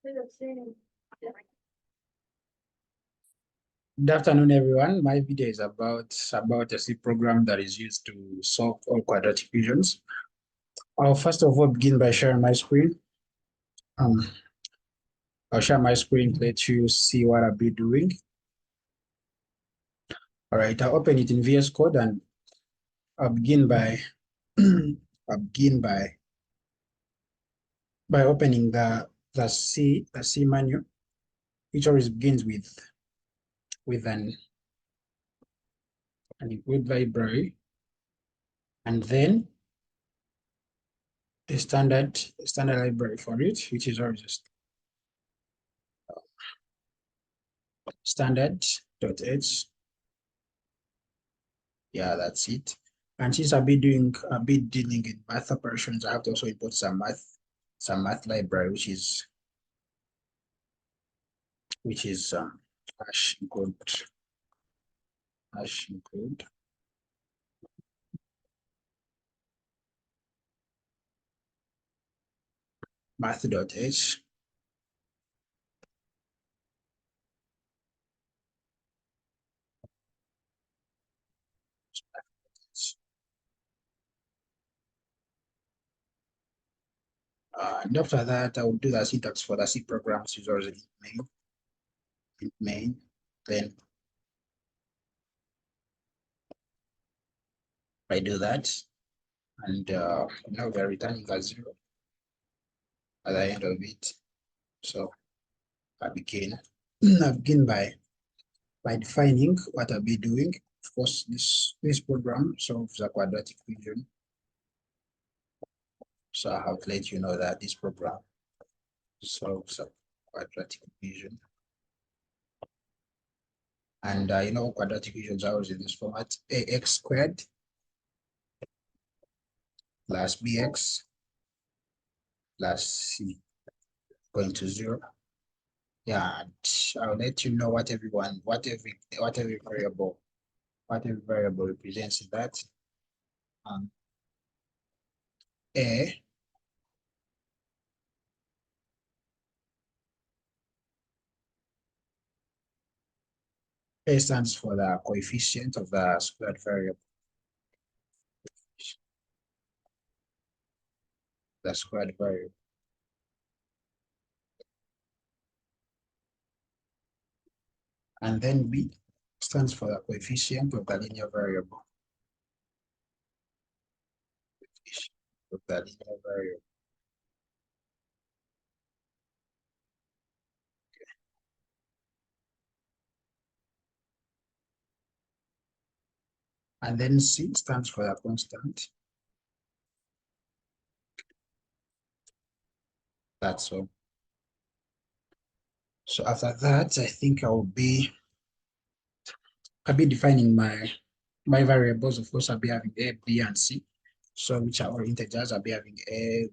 Good afternoon, everyone. My video is about a C program that is used to solve all quadratic equations. I'll first of all begin by sharing my screen. I'll share my screen to let you see what I'll be doing. All right, I'll open it in VS Code and I'll begin by opening the C menu, which always begins with an include library, and then the standard library for it, which is always just standard.h. Yeah, that's it. And since I'll be dealing in math operations, I have to also import some math library, which is hash include math.h. And after that, I will do the syntax for the C programs, which is already in main. Then I do that, and now we're returning a 0 at the end of it. So I begin by defining what I'll be doing. Of course, this program solves a quadratic equation. So I have to let you know that this program solves a quadratic equation. And quadratic equations are always in this format: ax squared plus bx plus c going to 0. Yeah, I'll let you know what every variable represents in that. A stands for the coefficient of the squared variable. The squared variable. And then B stands for the coefficient of the linear variable. Of the linear variable. Okay. And then C stands for the constant. That's all. So after that, I think I'll be defining my variables. Of course, I'll be having A, B, and C. So which are all integers. I'll be having A,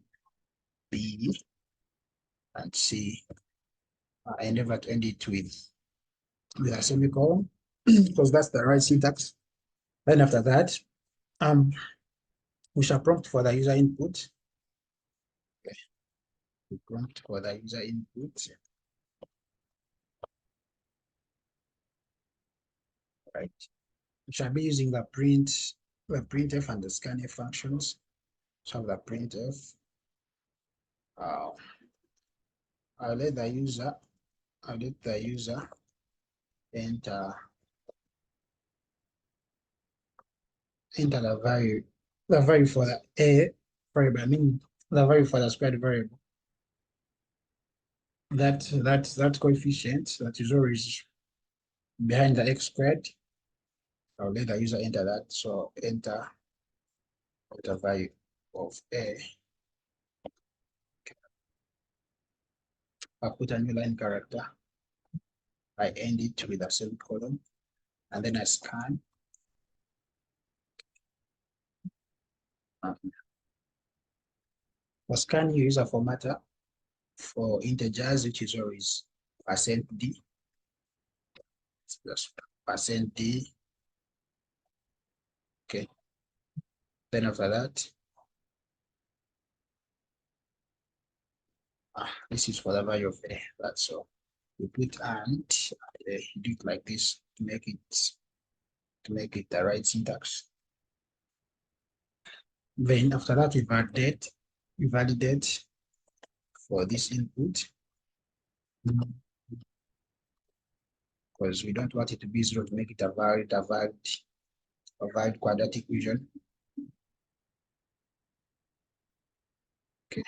B, and C. I endeavor to end it with a semicolon because that's the right syntax. Then after that, we shall prompt for the user input. Okay. We prompt for the user input. Right. We shall be using the printf and the scanf functions. So the printf. I'll let the user enter the value for the A variable. I mean the value for the squared variable. That coefficient that is always behind the x squared. I'll let the user enter that. So enter the value of A. Okay. I'll put a new line character. I end it with a semicolon, and then I scan. For scan, you use a formatter for integers, which is always %d. Plus %d. Okay. Then after that, This is for the value of a. That's all. We put and do it like this to make it the right syntax. Then after that, we validate for this input because we don't want it to be 0 to make it a valid quadratic equation. Okay.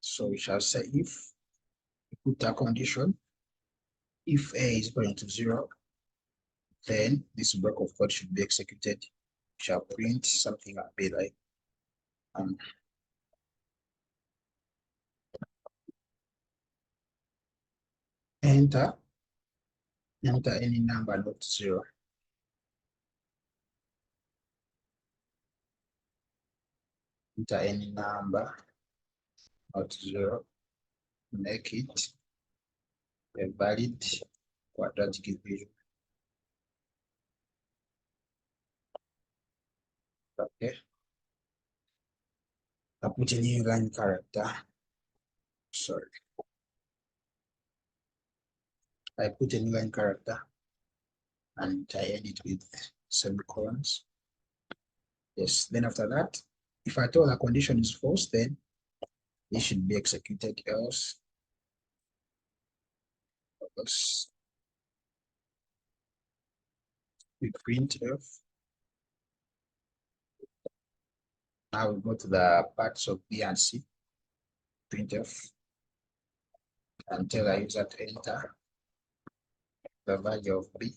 So we shall say if we put a condition, if a is equal to 0, then this block of code should be executed. We shall print something a bit like enter any number not 0. Enter any number not 0. Make it a valid quadratic equation. Okay. I put a new line character. Sorry. I put a new line character and I end it with semicolons. Yes. Then after that, if I told the condition is false, then it should be executed, else we print f. Now we go to the parts of B and C. Printf and tell the user to enter the value of B.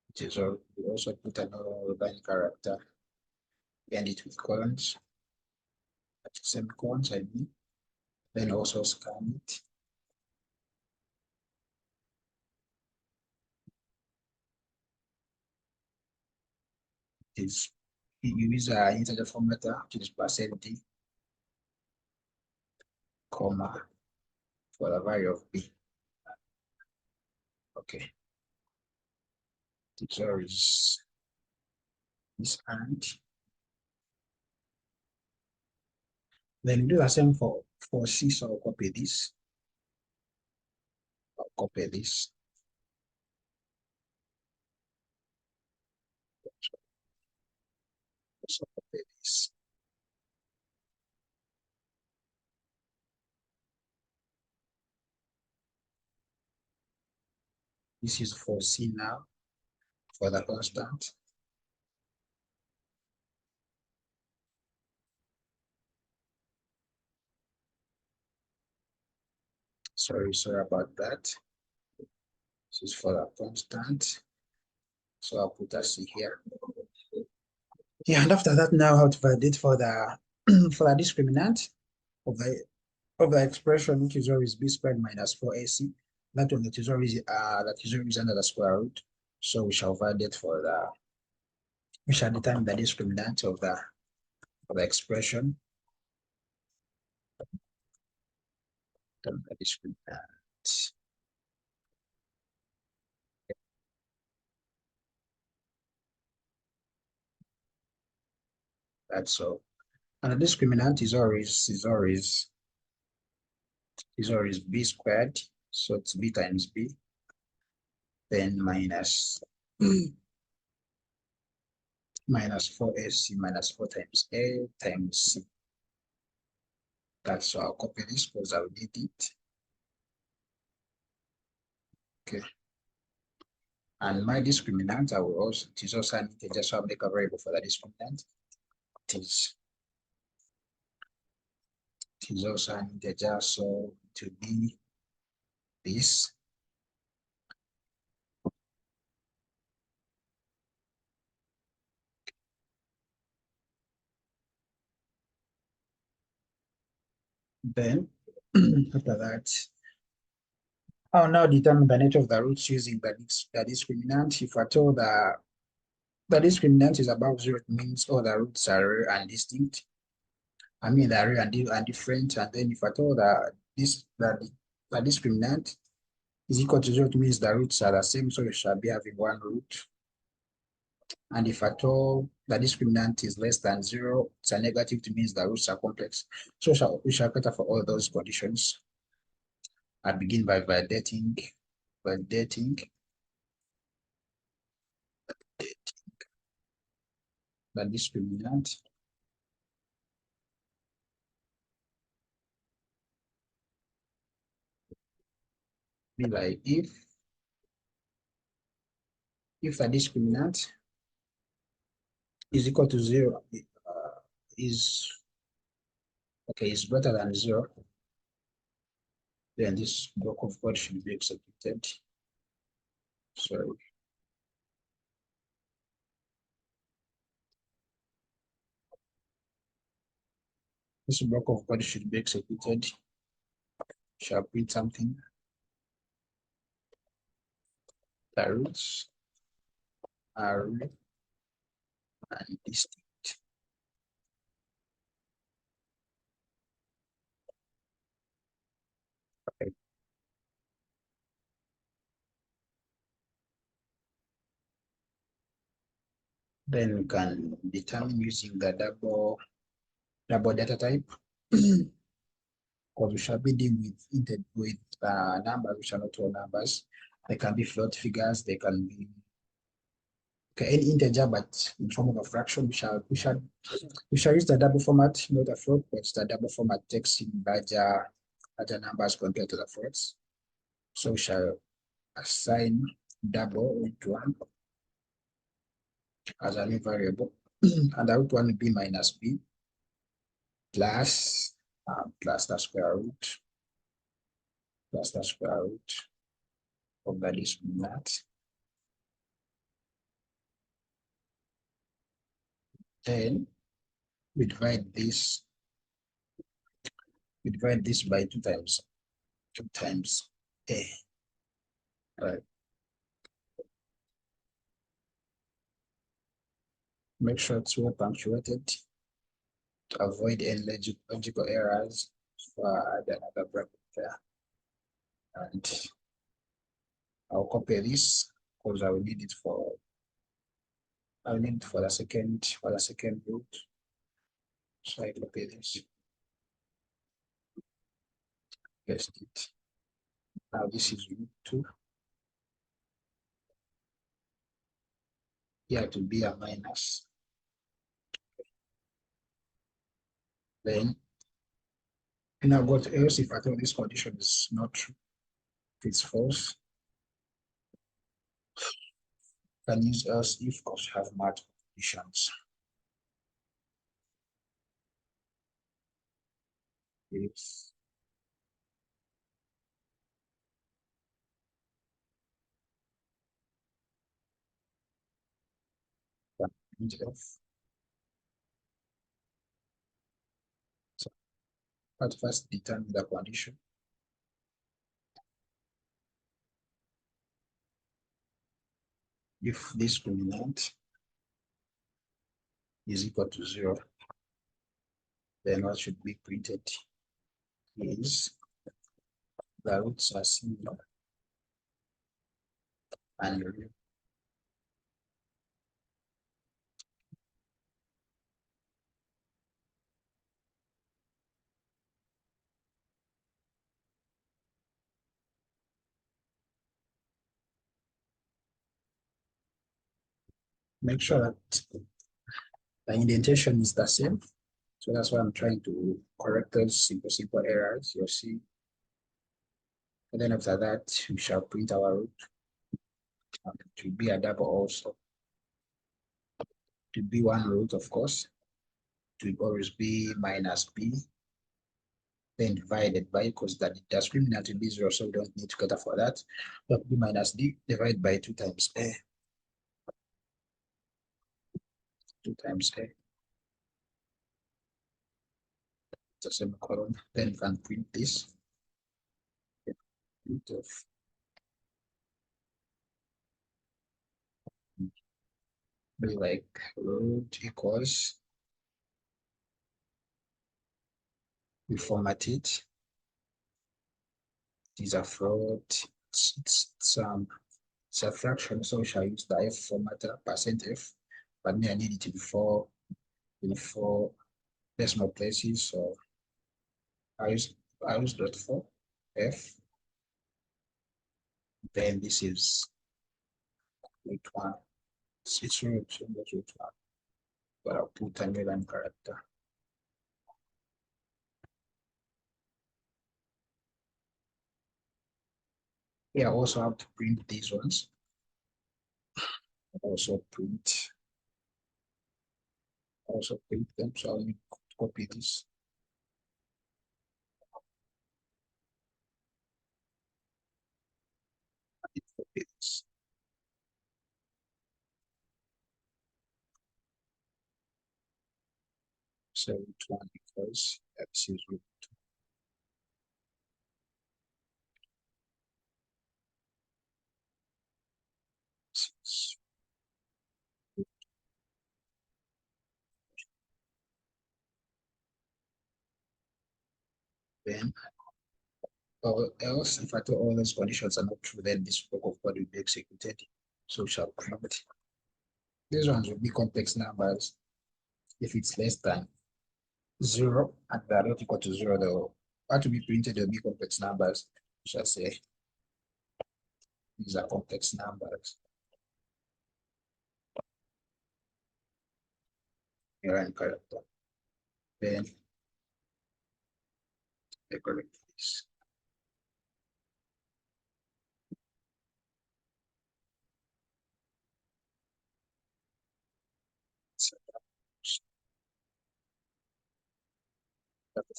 Which is all. We also put another line character, end it with colons, semicolons, I mean. Then also scan it. Is you use an integer formatter, which is %d, comma, for the value of B. Okay. So is this and then do the same for C. So I'll copy this. I'll copy this. Also copy this. This is for C now, for the constant. Sorry about that. This is for the constant. So I'll put a C here. Yeah, and after that, now how to validate for the for the discriminant of the expression, which is always b squared minus 4ac. That one that is always under the square root. So we shall validate for we shall determine the discriminant of the expression. The discriminant. That's all. And the discriminant is always b squared. So it's b times b, then minus 4ac minus 4 times a times c. That's why I'll copy this because I'll need it. Okay. And my discriminant, it is also an integer, so I'll make a variable for the discriminant. It is also an integer, so to be this. Then after that, I'll now determine the nature of the roots using the discriminant. If I told the discriminant is above 0, it means all the roots are rare and distinct. I mean they're rare and different. And then if I told the discriminant is equal to 0, it means the roots are the same, so you shall be having one root. And if at all the discriminant is less than 0, it's a negative, it means the roots are complex. So we shall cater for all those conditions. I begin by validating the discriminant. Be like if the discriminant is equal to 0, is greater than 0, then this block of code should be executed. So this block of code should be executed. Shall print something. The roots are real and distinct. Okay. Then we can determine using the double data type. Because we shall be dealing with numbers which are not all numbers. They can be float figures, they can be any integer, but in form of a fraction. We shall use the double format, not a float, but the double format takes in larger numbers compared to the floats. So we shall assign double root 1 as a new variable, and the root 1 will be minus b plus the square root of the discriminant. Then we divide this by 2 times a. Right. Make sure it's well punctuated to avoid any logical errors. Add another bracket there, and I'll copy this because I will need it for the second root. So I copy this, paste it. Now this is root 2. Here to be a minus. Then now what else if I thought this condition is not true? If it's false, can use else if because we have multiple conditions. If so but first determine the condition. If this discriminant is equal to 0, then what should be printed is the roots are similar and real. Make sure that the indentation is the same. So that's why I'm trying to correct those simple errors you'll see. And then after that, we shall print our root. It will be a double also. It will be one root, of course. It will always be minus b, then divided by, because the discriminant will be 0, so we don't need to cater for that. But b minus d divided by 2 times a. 2 times a. It's a semicolon. Then you can print this. Root of be like root equals, we format it. It is a float. It's a fraction, so we shall use the f formatter, %f. but me, I need it in four decimal places. So I use dot for F. Then this is root one. It's root one, but I'll put a new line character. Yeah, I also have to print these ones. Also print them. So I'll need to copy this. Copy this. So root one equals this is root six. Then or else if I thought all those conditions are not true, then this block of code will be executed. So we shall print. These ones will be complex numbers. If it's less than 0 and they are not equal to 0, they'll have to be printed, they'll be complex numbers. We shall say these are complex numbers. Here and character. Then the correct is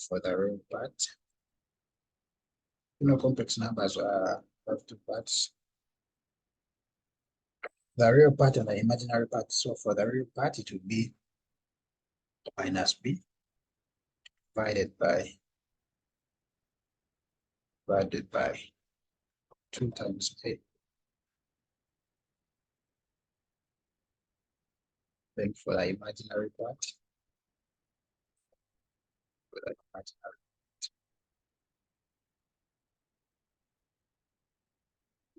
for the real part. Complex numbers have two parts. The real part and the imaginary part. So for the real part, it would be minus b divided by 2 times a. Then for the imaginary part,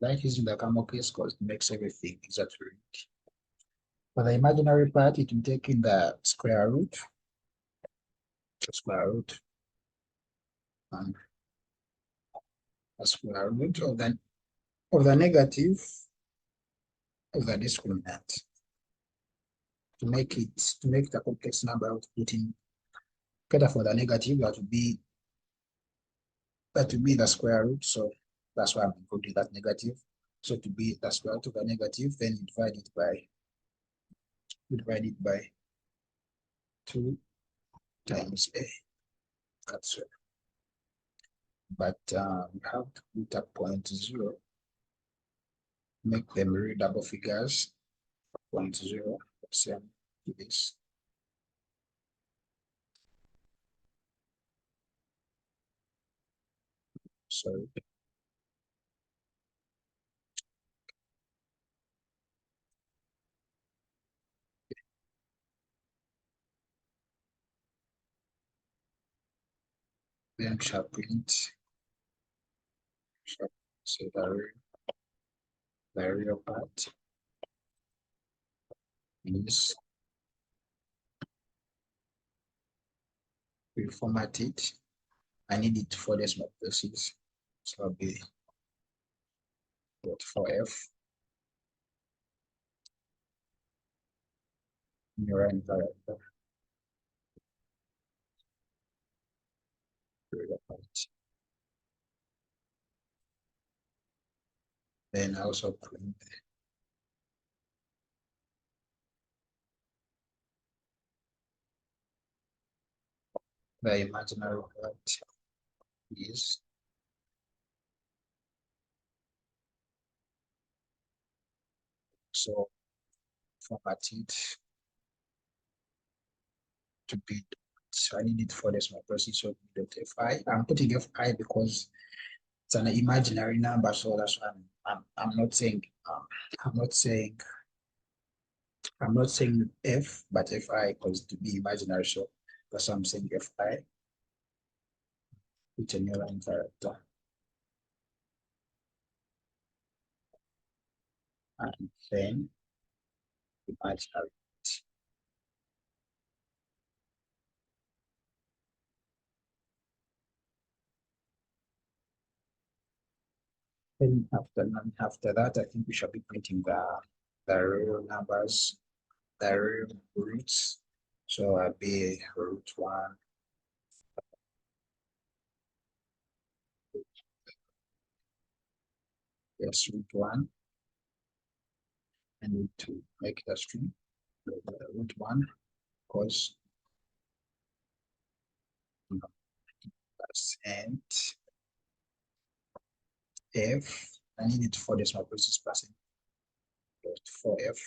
like using the camel case because it makes everything exaggerate. For the imaginary part, it will take in the square root, and the square root of the negative of the discriminant. To make the complex number out, put in better for the negative, that would be the square root. So that's why I'm including that negative. So to be the square root of the negative, then you divide it by 2 times a. That's it. But we have to put a 0.0, make them real double figures. 0.0, same to this. So then shall print so the real part is reformat it. I need it for decimal places. So I'll be for F mirror and character. Then also print the imaginary part is so format it to be. So I need it for decimal places. So .fi. I'm putting fi because it's an imaginary number, so that's why I'm not saying I'm not saying f, but fi because to be imaginary, so that's why I'm saying fi. With a new line character, and then imaginary. Then after that, I think we shall be printing the real numbers, the real roots. So I'll be root one, yes, root one. I need to make the string root one because percent f. I need it for decimal places percent for f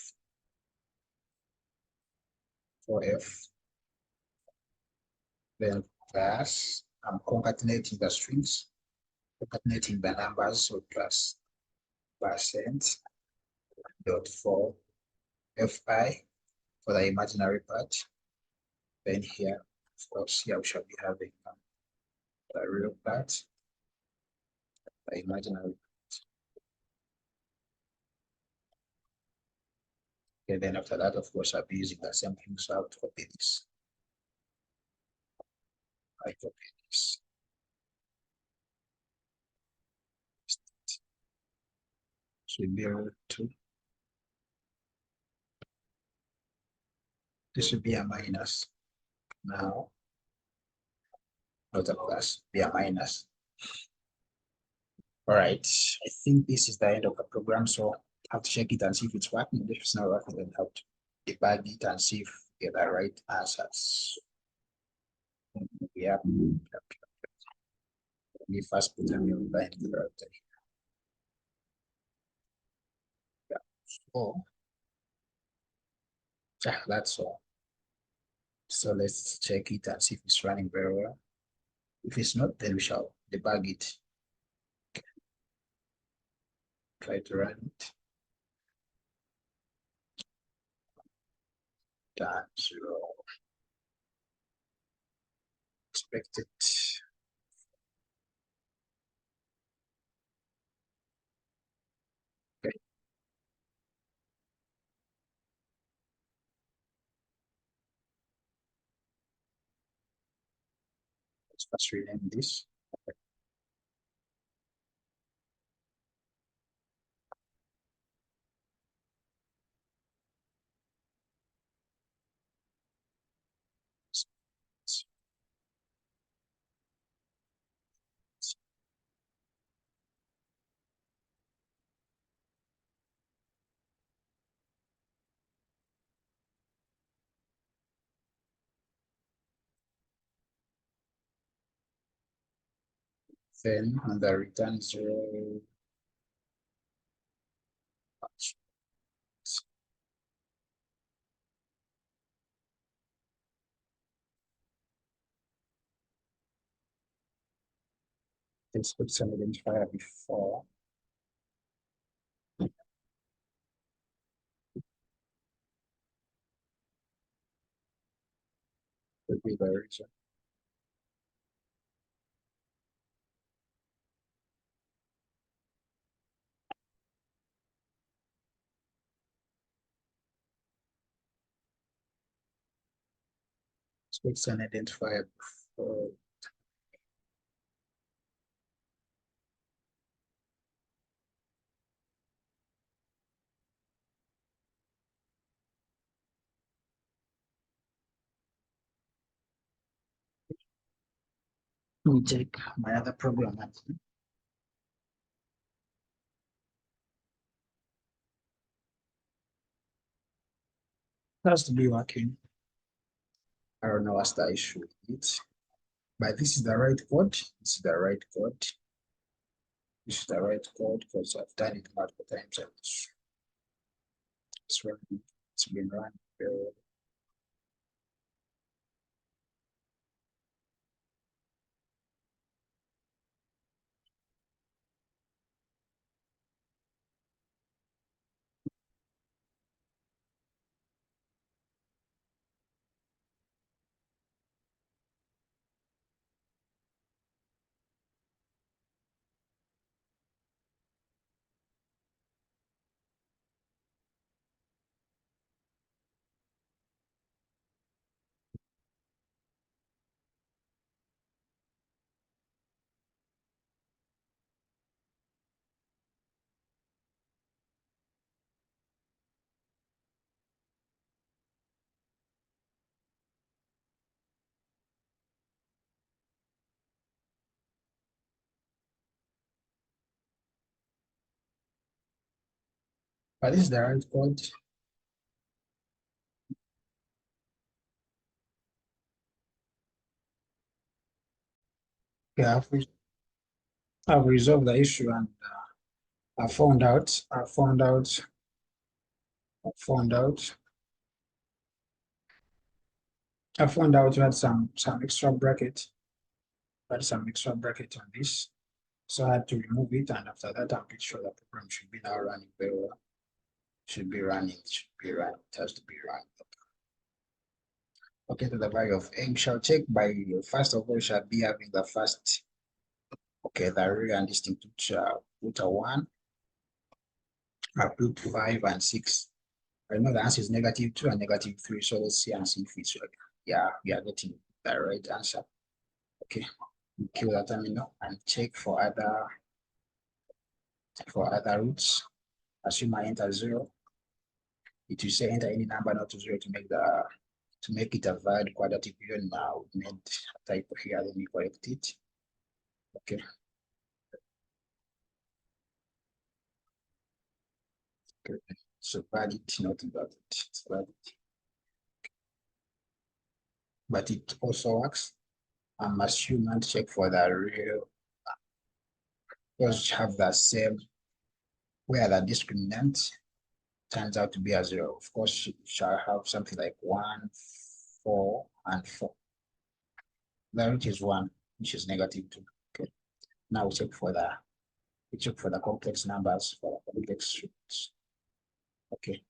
for f. Then plus I'm concatenating the strings, concatenating the numbers, so plus percent dot for fi for the imaginary part. Then here, of course, here we shall be having the real part, the imaginary. Okay, then after that, of course, I'll be using the same thing. So I have to copy this. I copy this. Should be root 2. This should be a minus. Now, not a plus, be a minus. All right, I think this is the end of the program. So I have to check it and see if it's working. If it's not working, then I have to debug it and see if we get the right answers. Yeah. Let me first put a new line character. Yeah. So yeah, that's all. So let's check it and see if it's running very well. If it's not, then we shall debug it. Try to run it. Done. 0. Expected. Okay, let's first rename this. Then on the return 0, this puts an identifier before. Would be the origin. This puts an identifier before. Let me check my other program. It has to be working. I don't know what's the issue with it. But this is the right code. This is the right code. This is the right code because I've done it multiple times and it's been run very well. But this is the right code. Okay, I've resolved the issue and I found out, I found out, I found out, I found out you had some extra bracket, had some extra bracket on this. So I had to remove it, and after that, I'm pretty sure the program should be now running very well. Should be running, should be running, it has to be running. Okay, to the value of n shall check by first of all shall be having the first, okay, the array and distinct put a 1, I put 5 and 6. I know the answer is -2 and -3, so let's see and see if it's right. Yeah, we are getting the right answer. Okay, kill the terminal and check for other roots. Assume I enter 0. It will say enter any number not to 0 to make it a valid quadratic union. Now we made a typo here, let me correct it. Okay. Okay. So valid, not valid. It's valid. But it also works. I'm assuming check for the real, because have the same where the discriminant turns out to be a 0. Of course, you shall have something like 1, 4, and 4. The root is 1, which is -2. Okay. Now we check for the complex numbers for the complex roots. Okay.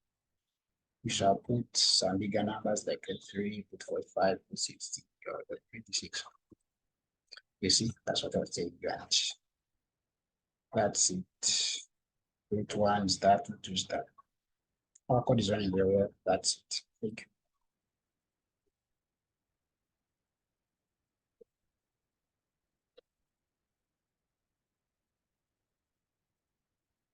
We shall put some bigger numbers like 3, put 45, put 60, or 26. You see, that's what I was saying. That's it. Root 1 is that, root 2 is that. Our code is running very well. That's it. Thank you.